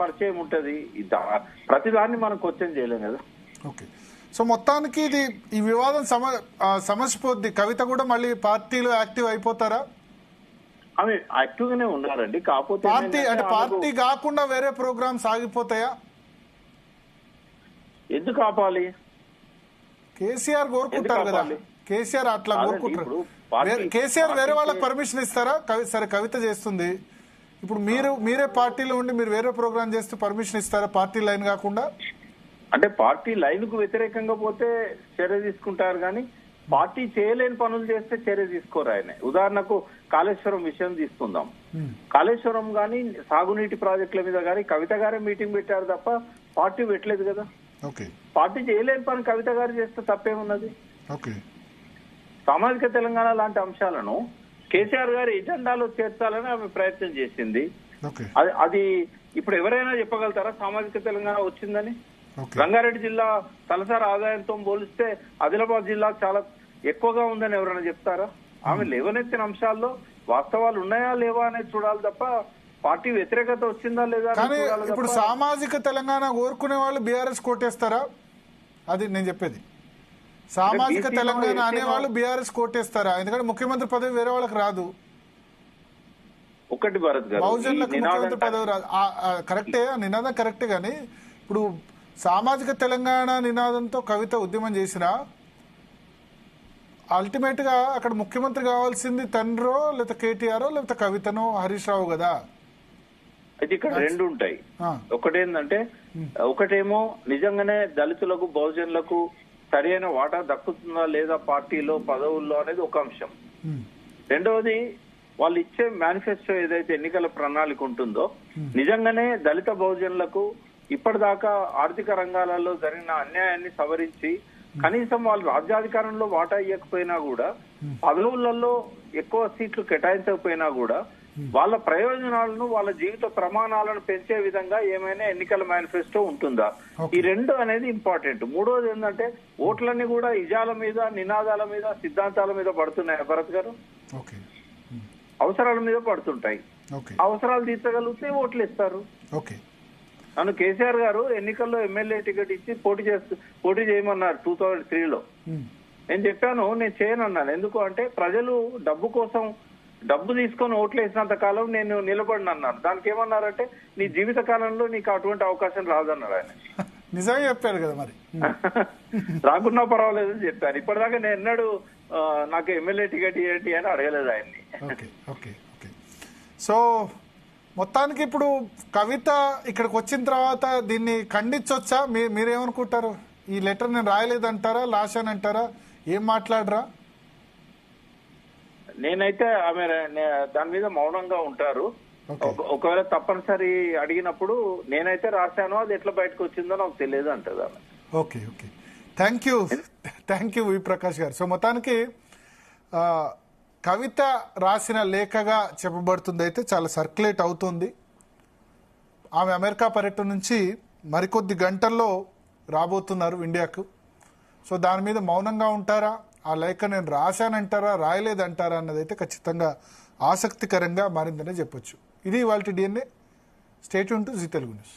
పరిచయం ఉంటది. ప్రతిదాన్ని మనం క్వశ్చన్ చేయలేం కదా. ఓకే, సో మొత్తానికి ఇది ఈ వివాదం సమస్యపోద్ది. కవిత కూడా మళ్ళీ పార్టీలో యాక్టివ్ అయిపోతారా? ఆమె యాక్టివ్ గానే ఉన్నారండి. కాకపోతే పార్టీ కాకుండా వేరే ప్రోగ్రామ్స్ ఆగిపోతాయా? ఎందుకు ఆపాలి? కేసీఆర్ కోరుకుంటారు కదా. కేసీఆర్ అట్లా కోరుకుంటారు. కేసీఆర్ వేరే వాళ్ళకి పర్మిషన్ ఇస్తారా? సరే కవిత చేస్తుంది, ఇప్పుడు మీరే పార్టీలో ఉండి మీరు వేరే ప్రోగ్రామ్ చేస్తే పర్మిషన్ ఇస్తారా పార్టీ లైన్ కాకుండా? అంటే పార్టీ లైన్ కు వ్యతిరేకంగా పోతే చర్య తీసుకుంటారు, కానీ పార్టీ చేయలేని పనులు చేస్తే చర్య తీసుకోరు ఆయన. ఉదాహరణకు కాళేశ్వరం విషయం తీసుకుందాం. కాళేశ్వరం గానీ సాగునీటి ప్రాజెక్టుల మీద గానీ కవిత గారే మీటింగ్ పెట్టారు తప్ప పార్టీ పెట్టలేదు కదా. పార్టీ చేయలేని పని కవిత గారు చేస్తే తప్పేమున్నది? సామాజిక తెలంగాణ లాంటి అంశాలను కేసీఆర్ గారి ఎజెండాలో చేర్చాలని ఆమె ప్రయత్నం చేసింది. అది ఇప్పుడు ఎవరైనా చెప్పగలుగుతారా సామాజిక తెలంగాణ వచ్చిందని? రంగారెడ్డి జిల్లా తలసరి ఆదాయంతో పోలిస్తే ఆదిలాబాద్ జిల్లా చాలా ఎక్కువగా ఉందని ఎవరైనా చెప్తారా? ఆమె లేవనెత్తిన అంశాల్లో వాస్తవాలు ఉన్నాయా లేవా అనేది చూడాలి తప్ప పార్టీ వ్యతిరేకత వచ్చిందా లేదా. ఇప్పుడు సామాజిక తెలంగాణ కోరుకునే వాళ్ళు బీఆర్ఎస్ కోటేస్తారా? అది నేను చెప్పేది. సామాజిక తెలంగాణ అనేవాళ్ళు బీఆర్ఎస్ కోటేస్తారా? ఎందుకంటే ముఖ్యమంత్రి పదవి వేరే వాళ్ళకి రాదు. ఒకటి భరత్ గారు, బహుజనులకు ముఖ్యమంత్రి పదవి రాదు. కరెక్టే, నినాదం కరెక్టే. కానీ ఇప్పుడు సామాజిక తెలంగాణ నినాదంతో కవిత ఉద్యమం చేసినా అల్టిమేట్ గా అక్కడ ముఖ్యమంత్రి కావాల్సింది తండ్రో లేకపోతే కేటీఆర్ లేకపోతే కవితనో హరీష్ రావు కదా. అయితే ఇక్కడ రెండు ఉంటాయి. ఒకటేంటంటే ఒకటేమో నిజంగానే దళితులకు బహుజనులకు సరైన వాటా దక్కుతుందా లేదా పార్టీలో పదవుల్లో అనేది ఒక అంశం. రెండవది వాళ్ళు ఇచ్చే మేనిఫెస్టో ఏదైతే ఎన్నికల ప్రణాళిక ఉంటుందో నిజంగానే దళిత బహుజనులకు ఇప్పటిదాకా ఆర్థిక రంగాలలో జరిగిన అన్యాయాన్ని సవరించి కనీసం వాళ్ళు రాజ్యాధికారంలో వాటా ఇవ్వకపోయినా కూడా పదవులలో ఎక్కువ సీట్లు కేటాయించకపోయినా కూడా వాళ్ళ ప్రయోజనాలను వాళ్ళ జీవిత ప్రమాణాలను పెంచే విధంగా ఏమైనా ఎన్నికల మేనిఫెస్టో ఉంటుందా? ఈ రెండు అనేది ఇంపార్టెంట్. మూడోది ఏంటంటే ఓట్లన్నీ కూడా ఇజాల మీద నినాదాల మీద సిద్ధాంతాల మీద పడుతున్నాయి భరత్ గారు. అవసరాల మీద పడుతుంటాయి. అవసరాలు తీర్చగలిగితే ఓట్లు ఇస్తారు. నన్ను కేసీఆర్ గారు ఎన్నికల్లో ఎమ్మెల్యే టికెట్ ఇచ్చి పోటీ చేయమన్నారు 2003లో. నేను చెప్పాను నేను చేయనన్నాను. ఎందుకు అంటే ప్రజలు డబ్బు కోసం డబ్బు తీసుకొని ఓట్లు వేసినంత కాలం నేను నిలబడినన్నారు. దానికి ఏమన్నారంటే నీ జీవిత కాలంలో నీకు అటువంటి అవకాశం రాదన్నారు ఆయన. నిజంగా చెప్పారు కదా మరి. రాకున్నా పర్వాలేదు అని చెప్పాను. ఇప్పటిదాకా నేను ఎన్నడూ నాకు ఎమ్మెల్యే టికెట్ ఏంటి అని అడగలేదు ఆయన్ని. సో మొత్తానికి ఇప్పుడు కవిత ఇక్కడికి వచ్చిన తర్వాత దీన్ని ఖండించొచ్చా? మీరేమనుకుంటారు? ఈ లెటర్ నేను రాయలేదంటారా, రాశానంటారా, ఏం మాట్లాడరా? నేనైతే ఆమె దాని మీద మౌనంగా ఉంటారు. ఒకవేళ తప్పనిసరి అడిగినప్పుడు నేనైతే రాశాను, అది ఎట్లా బయటకు వచ్చిందో నాకు తెలియదు అంటది ఆమె. Okay, thank you we Prakash గారు. సో మొత్తానికి కవిత రాసిన లేఖగా చెప్పబడుతుంది, అయితే చాలా సర్క్యులేట్ అవుతుంది. ఆమె అమెరికా పర్యటన నుంచి మరికొద్ది గంటల్లో రాబోతున్నారు ఇండియాకు. సో దాని మీద మౌనంగా ఉంటారా, ఆ లేఖ నేను రాశానంటారా, రాయలేదంటారా అన్నది అయితే ఖచ్చితంగా ఆసక్తికరంగా మారిందనే చెప్పొచ్చు. ఇది ఇవాల్టి DNA. Stay tune to Zee Telugu news.